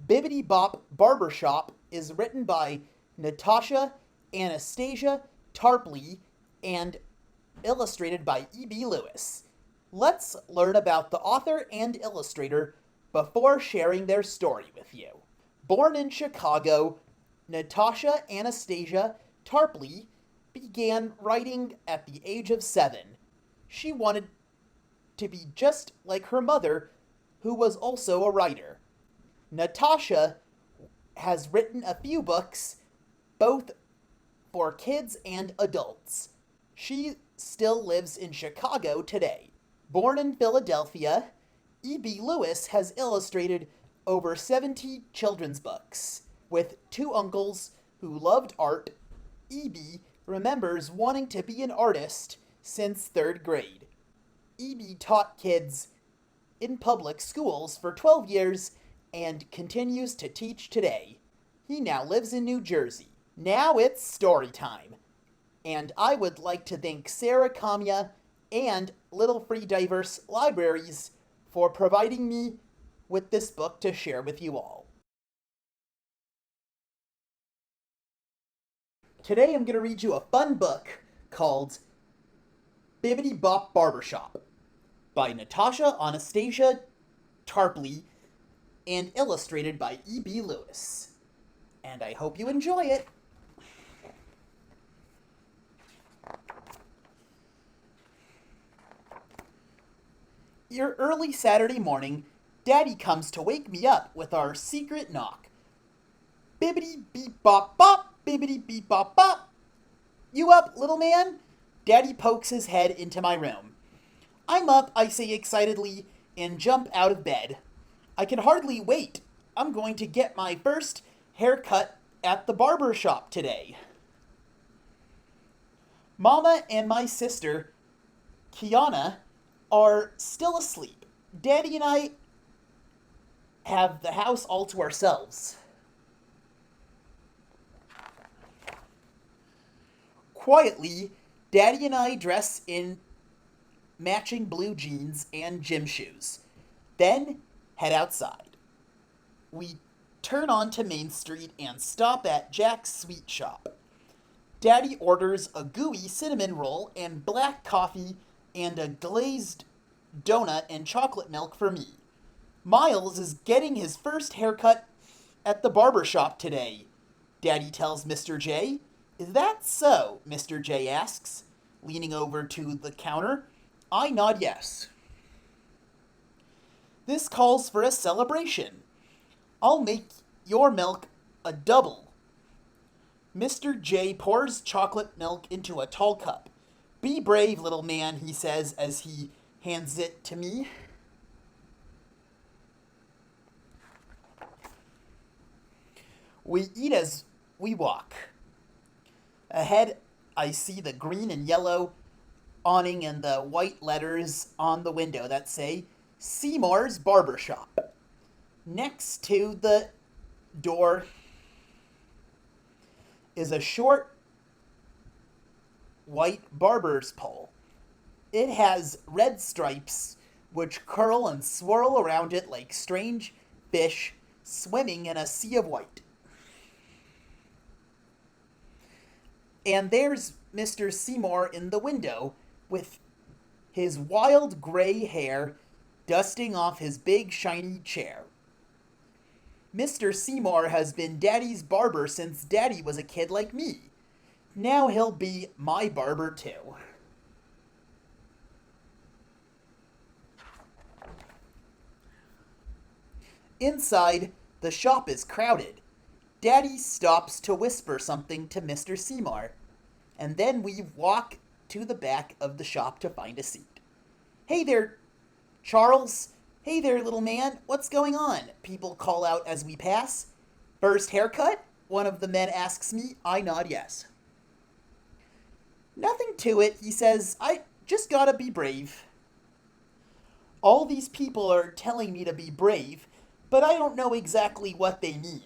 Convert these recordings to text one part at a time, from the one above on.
Bibbity Bop Barbershop is written by Natasha Anastasia Tarpley and illustrated by E.B. Lewis. Let's learn about the author and illustrator before sharing their story with you. Born in Chicago, Natasha Anastasia Tarpley began writing at the age of 7. She wanted to be just like her mother, who was also a writer. Natasha has written a few books, both for kids and adults. She still lives in Chicago today. Born in Philadelphia, E.B. Lewis has illustrated over 70 children's books. With 2 uncles who loved art, E.B. remembers wanting to be an artist since 3rd grade. E.B. taught kids in public schools for 12 years and continues to teach today. He now lives in New Jersey. Now it's story time. And I would like to thank Sarah Kamya and Little Free Diverse Libraries for providing me with this book to share with you all. Today I'm going to read you a fun book called Bibbity Bop Barbershop by Natasha Anastasia Tarpley and illustrated by E.B. Lewis. And I hope you enjoy it. Your early Saturday morning, Daddy comes to wake me up with our secret knock. Bibbity beep bop bop, bibbity beep bop bop. You up, little man? Daddy pokes his head into my room. I'm up, I say excitedly, and jump out of bed. I can hardly wait. I'm going to get my first haircut at the barber shop today. Mama and my sister, Kiana, are still asleep. Daddy and I have the house all to ourselves. Quietly, Daddy and I dress in matching blue jeans and gym shoes. Then head outside. We turn onto Main Street and stop at Jack's Sweet Shop. Daddy orders a gooey cinnamon roll and black coffee and a glazed donut and chocolate milk for me. Miles is getting his first haircut at the barber shop today, Daddy tells Mr. J. Is that so? Mr. J asks, leaning over to the counter. I nod yes. This calls for a celebration. I'll make your milk a double. Mr. J pours chocolate milk into a tall cup. Be brave, little man, he says as he hands it to me. We eat as we walk. Ahead, I see the green and yellow awning and the white letters on the window that say Seymour's Barbershop. Next to the door is a short white barber's pole. It has red stripes which curl and swirl around it like strange fish swimming in a sea of white. And there's Mr. Seymour in the window with his wild gray hair dusting off his big shiny chair. Mr. Seymour has been Daddy's barber since Daddy was a kid like me. Now he'll be my barber too. Inside, the shop is crowded. Daddy stops to whisper something to Mr. Seymour, and then we walk to the back of the shop to find a seat. Hey there, Charles. Hey there, little man. What's going on? People call out as we pass. First haircut? One of the men asks me. I nod yes. Nothing to it, he says. I just gotta be brave. All these people are telling me to be brave, but I don't know exactly what they mean.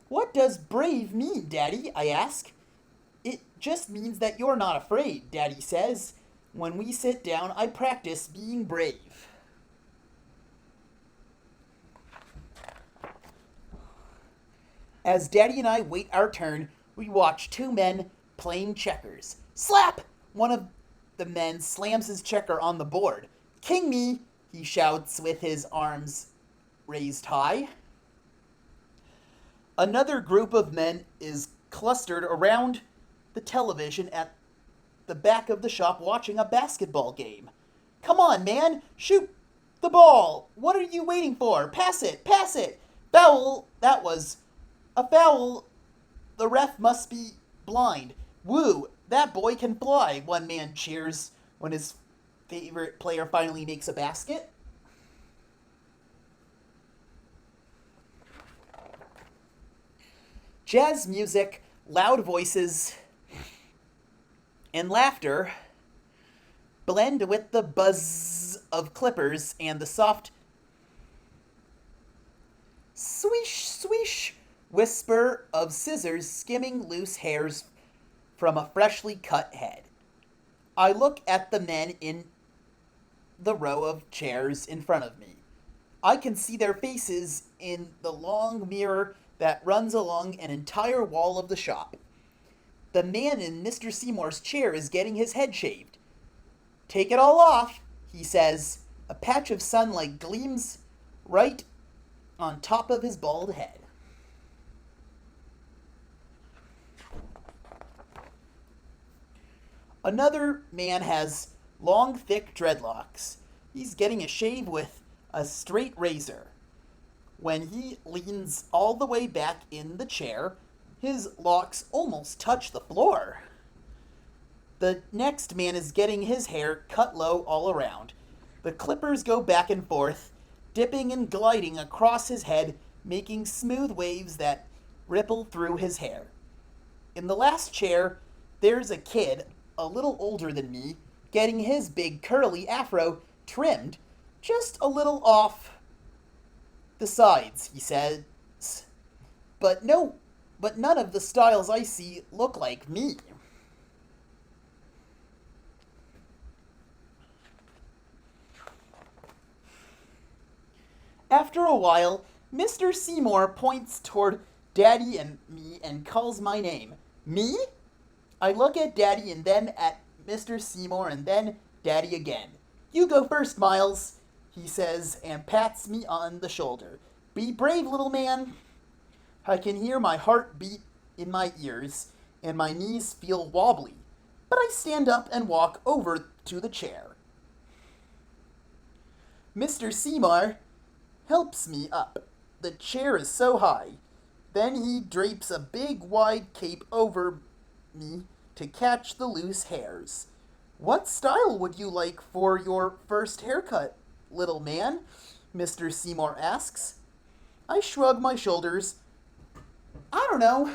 What does brave mean, Daddy? I ask. It just means that you're not afraid, Daddy says. When we sit down, I practice being brave. As Daddy and I wait our turn, we watch two men playing checkers. Slap! One of the men slams his checker on the board. King me, he shouts with his arms raised high. Another group of men is clustered around the television at the back of the shop watching a basketball game. Come on, man, shoot the ball. What are you waiting for? Pass it, pass it. Foul, that was a foul. The ref must be blind. Woo, that boy can fly, one man cheers when his favorite player finally makes a basket. Jazz music, loud voices, and laughter blend with the buzz of clippers and the soft swish, swish whisper of scissors skimming loose hairs from a freshly cut head. I look at the men in the row of chairs in front of me. I can see their faces in the long mirror that runs along an entire wall of the shop. The man in Mr. Seymour's chair is getting his head shaved. Take it all off, he says. A patch of sunlight gleams right on top of his bald head. Another man has long, thick dreadlocks. He's getting a shave with a straight razor. When he leans all the way back in the chair, his locks almost touch the floor. The next man is getting his hair cut low all around. The clippers go back and forth, dipping and gliding across his head, making smooth waves that ripple through his hair. In the last chair, there's a kid, a little older than me, getting his big curly afro trimmed just a little off the sides, he says. But none of the styles I see look like me. After a while, Mr. Seymour points toward Daddy and me and calls my name. Me? I look at Daddy and then at Mr. Seymour and then Daddy again. You go first, Miles, he says and pats me on the shoulder. Be brave, little man. I can hear my heart beat in my ears and my knees feel wobbly, but I stand up and walk over to the chair. Mr. Seymour helps me up. The chair is so high. Then he drapes a big wide cape over me to catch the loose hairs. What style would you like for your first haircut, little man? Mr. Seymour asks. I shrug my shoulders. I don't know.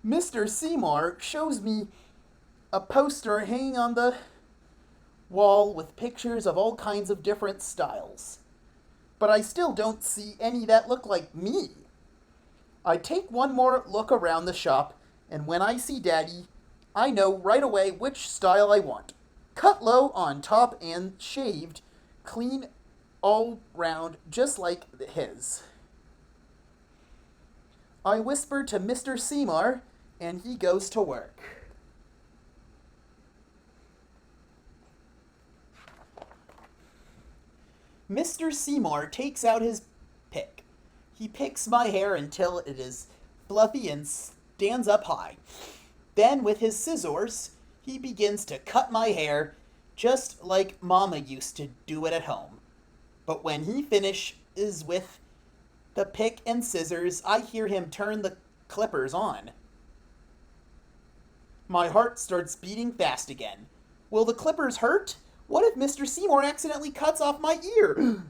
Mr. Seymour shows me a poster hanging on the wall with pictures of all kinds of different styles. But I still don't see any that look like me. I take one more look around the shop, and when I see Daddy, I know right away which style I want. Cut low on top and shaved, clean all round, just like his. I whisper to Mr. Seymour, and he goes to work. Mr. Seymour takes out his pick. He picks my hair until it is fluffy and stands up high. Then, with his scissors, he begins to cut my hair just like Mama used to do it at home. But when he finishes with the pick and scissors, I hear him turn the clippers on. My heart starts beating fast again. Will the clippers hurt? What if Mr. Seymour accidentally cuts off my ear?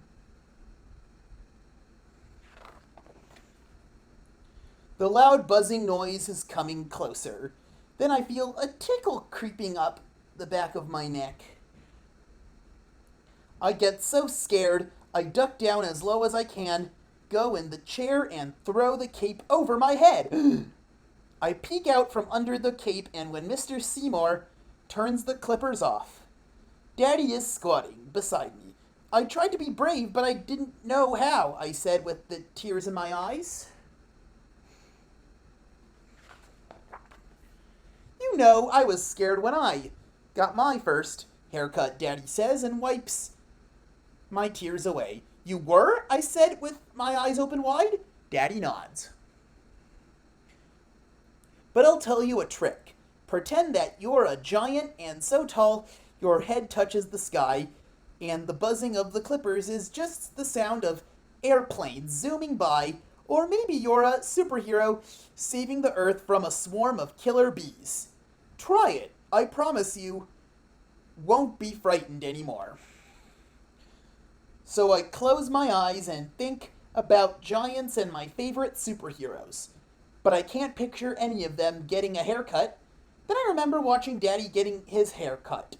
The loud buzzing noise is coming closer. Then I feel a tickle creeping up the back of my neck. I get so scared, I duck down as low as I can, go in the chair, and throw the cape over my head. I peek out from under the cape, and when Mr. Seymour turns the clippers off, Daddy is squatting beside me, I tried to be brave, but I didn't know how, I said with the tears in my eyes. You know, I was scared when I got my first haircut, Daddy says, and wipes my tears away. You were? I said with my eyes open wide. Daddy nods. But I'll tell you a trick. Pretend that you're a giant and so tall your head touches the sky, and the buzzing of the clippers is just the sound of airplanes zooming by, or maybe you're a superhero saving the earth from a swarm of killer bees. Try it. I promise you won't be frightened anymore. So I close my eyes and think about giants and my favorite superheroes. But I can't picture any of them getting a haircut. Then I remember watching Daddy getting his hair cut.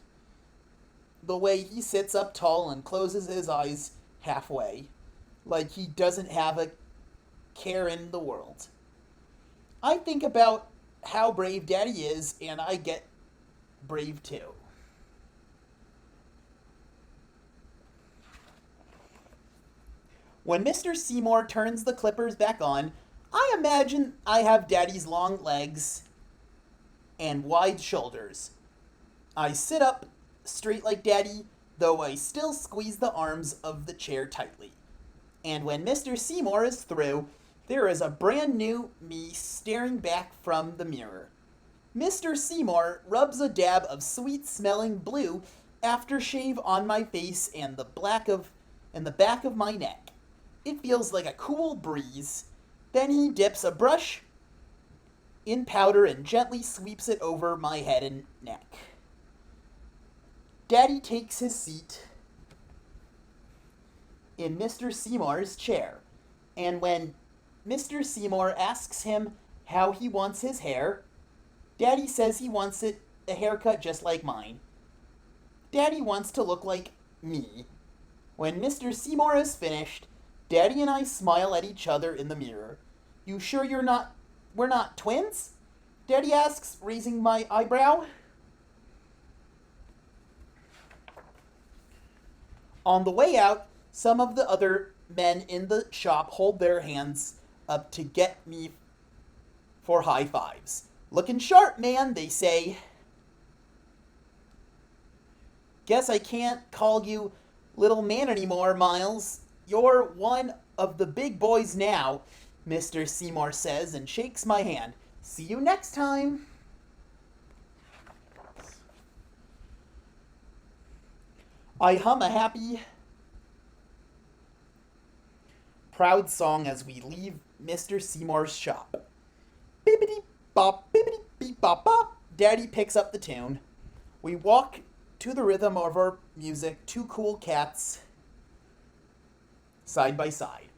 The way he sits up tall and closes his eyes halfway, like he doesn't have a care in the world. I think about how brave Daddy is, and I get brave too. When Mr. Seymour turns the clippers back on, I imagine I have Daddy's long legs and wide shoulders. I sit up straight like Daddy, though I still squeeze the arms of the chair tightly. And when Mr. Seymour is through, there is a brand new me staring back from the mirror. Mr. Seymour rubs a dab of sweet-smelling blue aftershave on my face and the back of my neck. It feels like a cool breeze. Then he dips a brush in powder and gently sweeps it over my head and neck. Daddy takes his seat in Mr. Seymour's chair, and when Mr. Seymour asks him how he wants his hair, Daddy says he wants it a haircut just like mine. Daddy wants to look like me. When Mr. Seymour is finished, Daddy and I smile at each other in the mirror. You sure we're not twins? Daddy asks, raising my eyebrow. On the way out, some of the other men in the shop hold their hands up to get me for high fives. Looking sharp, man, they say. Guess I can't call you little man anymore, Miles. You're one of the big boys now, Mr. Seymour says and shakes my hand. See you next time. I hum a happy, proud song as we leave Mr. Seymour's shop. Bibbity bop, bibbity beep bop bop. Daddy picks up the tune. We walk to the rhythm of our music, two cool cats, side by side.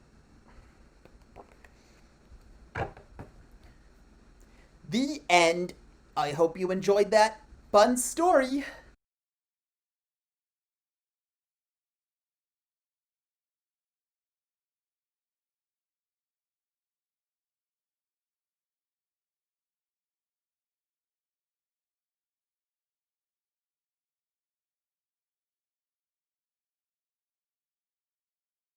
The end. I hope you enjoyed that fun story.